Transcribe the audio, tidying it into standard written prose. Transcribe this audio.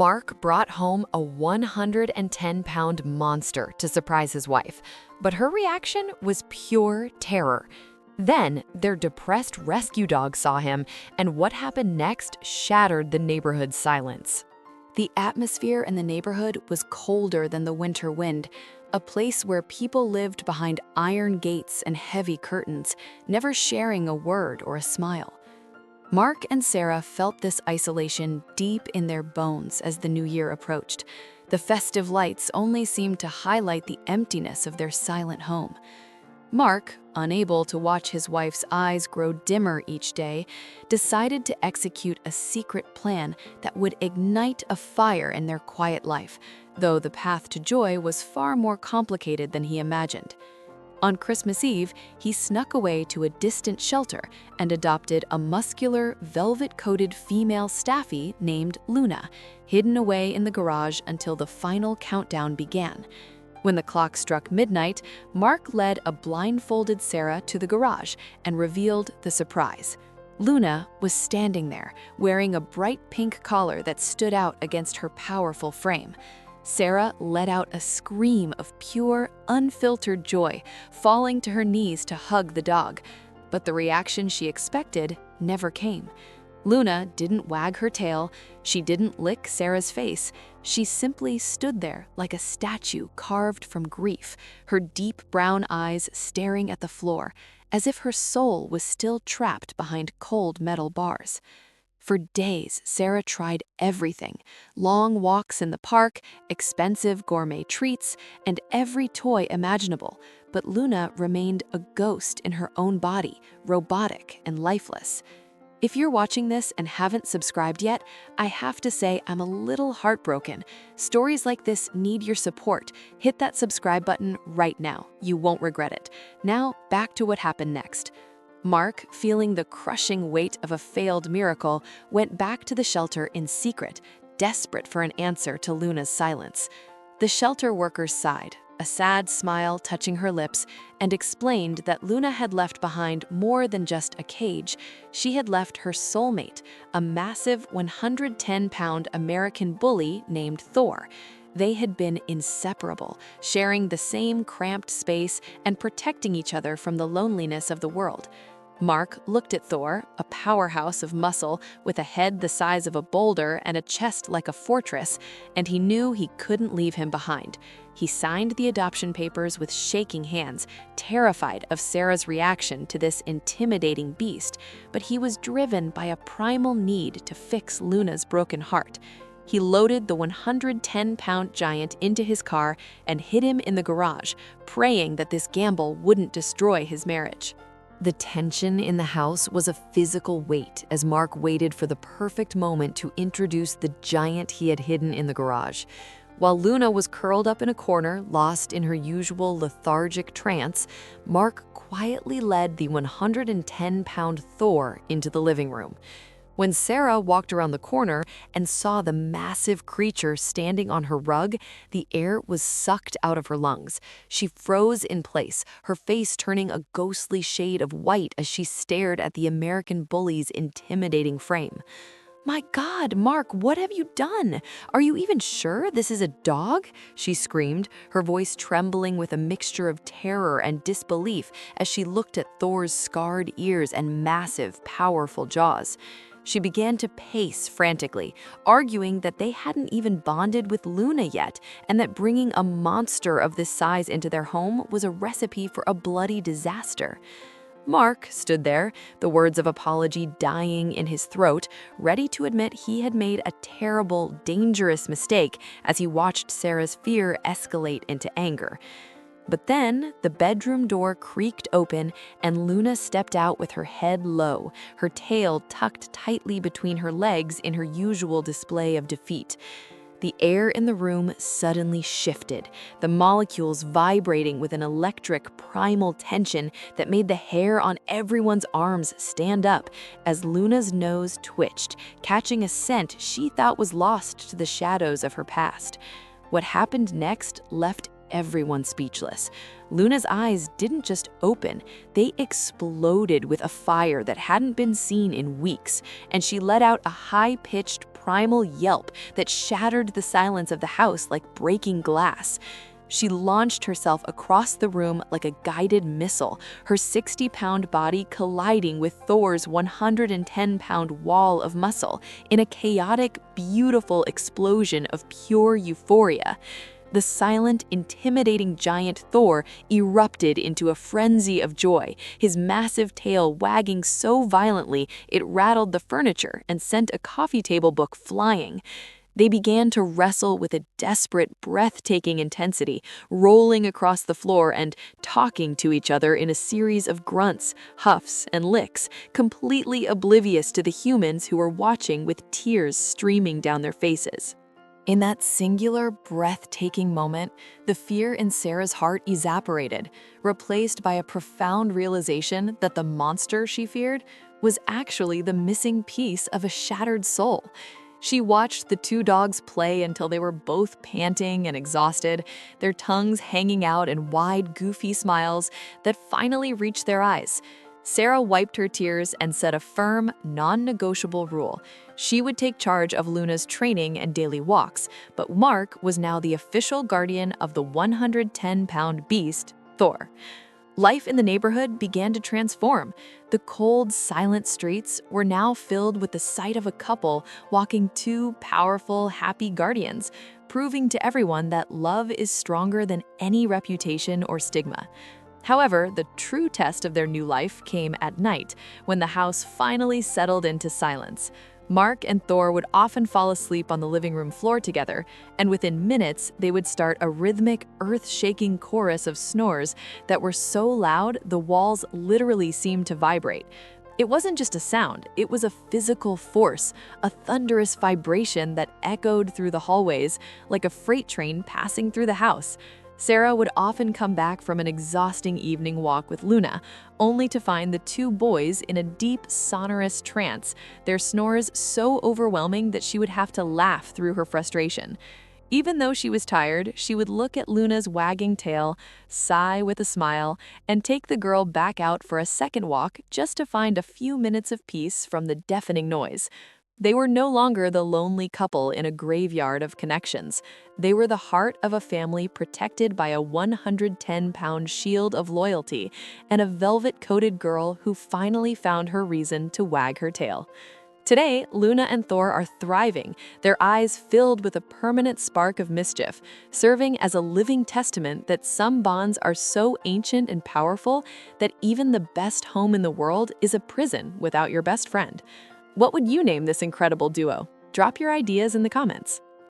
Mark brought home a 110-pound monster to surprise his wife, but her reaction was pure terror. Then, their depressed rescue dog saw him, and what happened next shattered the neighborhood's silence. The atmosphere in the neighborhood was colder than the winter wind, a place where people lived behind iron gates and heavy curtains, never sharing a word or a smile. Mark and Sarah felt this isolation deep in their bones as the new year approached. The festive lights only seemed to highlight the emptiness of their silent home. Mark, unable to watch his wife's eyes grow dimmer each day, decided to execute a secret plan that would ignite a fire in their quiet life, though the path to joy was far more complicated than he imagined. On Christmas Eve, he snuck away to a distant shelter and adopted a muscular, velvet-coated female Staffy named Luna, hidden away in the garage until the final countdown began. When the clock struck midnight, Mark led a blindfolded Sarah to the garage and revealed the surprise. Luna was standing there, wearing a bright pink collar that stood out against her powerful frame. Sarah let out a scream of pure, unfiltered joy, falling to her knees to hug the dog. But the reaction she expected never came. Luna didn't wag her tail, she didn't lick Sarah's face. She simply stood there like a statue carved from grief, her deep brown eyes staring at the floor, as if her soul was still trapped behind cold metal bars. For days, Sarah tried everything: long walks in the park, expensive gourmet treats, and every toy imaginable. But Luna remained a ghost in her own body, robotic and lifeless. If you're watching this and haven't subscribed yet, I have to say I'm a little heartbroken. Stories like this need your support. Hit that subscribe button right now. You won't regret it. Now, back to what happened next. Mark, feeling the crushing weight of a failed miracle, went back to the shelter in secret, desperate for an answer to Luna's silence. The shelter workers sighed, a sad smile touching her lips, and explained that Luna had left behind more than just a cage. She had left her soulmate, a massive 110-pound American bully named Thor. They had been inseparable, sharing the same cramped space and protecting each other from the loneliness of the world. Mark looked at Thor, a powerhouse of muscle with a head the size of a boulder and a chest like a fortress, and he knew he couldn't leave him behind. He signed the adoption papers with shaking hands, terrified of Sarah's reaction to this intimidating beast, but he was driven by a primal need to fix Luna's broken heart. He loaded the 110-pound giant into his car and hid him in the garage, praying that this gamble wouldn't destroy his marriage. The tension in the house was a physical weight as Mark waited for the perfect moment to introduce the giant he had hidden in the garage. While Luna was curled up in a corner, lost in her usual lethargic trance, Mark quietly led the 110-pound Thor into the living room. When Sarah walked around the corner and saw the massive creature standing on her rug, the air was sucked out of her lungs. She froze in place, her face turning a ghostly shade of white as she stared at the American bully's intimidating frame. "My God, Mark, what have you done? Are you even sure this is a dog?" she screamed, her voice trembling with a mixture of terror and disbelief as she looked at Thor's scarred ears and massive, powerful jaws. She began to pace frantically, arguing that they hadn't even bonded with Luna yet, and that bringing a monster of this size into their home was a recipe for a bloody disaster. Mark stood there, the words of apology dying in his throat, ready to admit he had made a terrible, dangerous mistake as he watched Sarah's fear escalate into anger. But then the bedroom door creaked open and Luna stepped out with her head low, her tail tucked tightly between her legs in her usual display of defeat. The air in the room suddenly shifted, the molecules vibrating with an electric, primal tension that made the hair on everyone's arms stand up as Luna's nose twitched, catching a scent she thought was lost to the shadows of her past. What happened next left everyone speechless. Luna's eyes didn't just open, they exploded with a fire that hadn't been seen in weeks, and she let out a high-pitched primal yelp that shattered the silence of the house like breaking glass. She launched herself across the room like a guided missile, her 60-pound body colliding with Thor's 110-pound wall of muscle in a chaotic, beautiful explosion of pure euphoria. The silent, intimidating giant Thor erupted into a frenzy of joy, his massive tail wagging so violently it rattled the furniture and sent a coffee table book flying. They began to wrestle with a desperate, breathtaking intensity, rolling across the floor and talking to each other in a series of grunts, huffs, and licks, completely oblivious to the humans who were watching with tears streaming down their faces. In that singular, breathtaking moment, the fear in Sarah's heart evaporated, replaced by a profound realization that the monster she feared was actually the missing piece of a shattered soul. She watched the two dogs play until they were both panting and exhausted, their tongues hanging out in wide, goofy smiles that finally reached their eyes. Sarah wiped her tears and set a firm, non-negotiable rule. She would take charge of Luna's training and daily walks, but Mark was now the official guardian of the 110-pound beast, Thor. Life in the neighborhood began to transform. The cold, silent streets were now filled with the sight of a couple walking two powerful, happy guardians, proving to everyone that love is stronger than any reputation or stigma. However, the true test of their new life came at night, when the house finally settled into silence. Mark and Thor would often fall asleep on the living room floor together, and within minutes, they would start a rhythmic, earth-shaking chorus of snores that were so loud the walls literally seemed to vibrate. It wasn't just a sound, it was a physical force, a thunderous vibration that echoed through the hallways like a freight train passing through the house. Sarah would often come back from an exhausting evening walk with Luna, only to find the two boys in a deep, sonorous trance, their snores so overwhelming that she would have to laugh through her frustration. Even though she was tired, she would look at Luna's wagging tail, sigh with a smile, and take the girl back out for a second walk just to find a few minutes of peace from the deafening noise. They were no longer the lonely couple in a graveyard of connections. They were the heart of a family protected by a 110-pound shield of loyalty and a velvet-coated girl who finally found her reason to wag her tail. Today, Luna and Thor are thriving, their eyes filled with a permanent spark of mischief, serving as a living testament that some bonds are so ancient and powerful that even the best home in the world is a prison without your best friend. What would you name this incredible duo? Drop your ideas in the comments.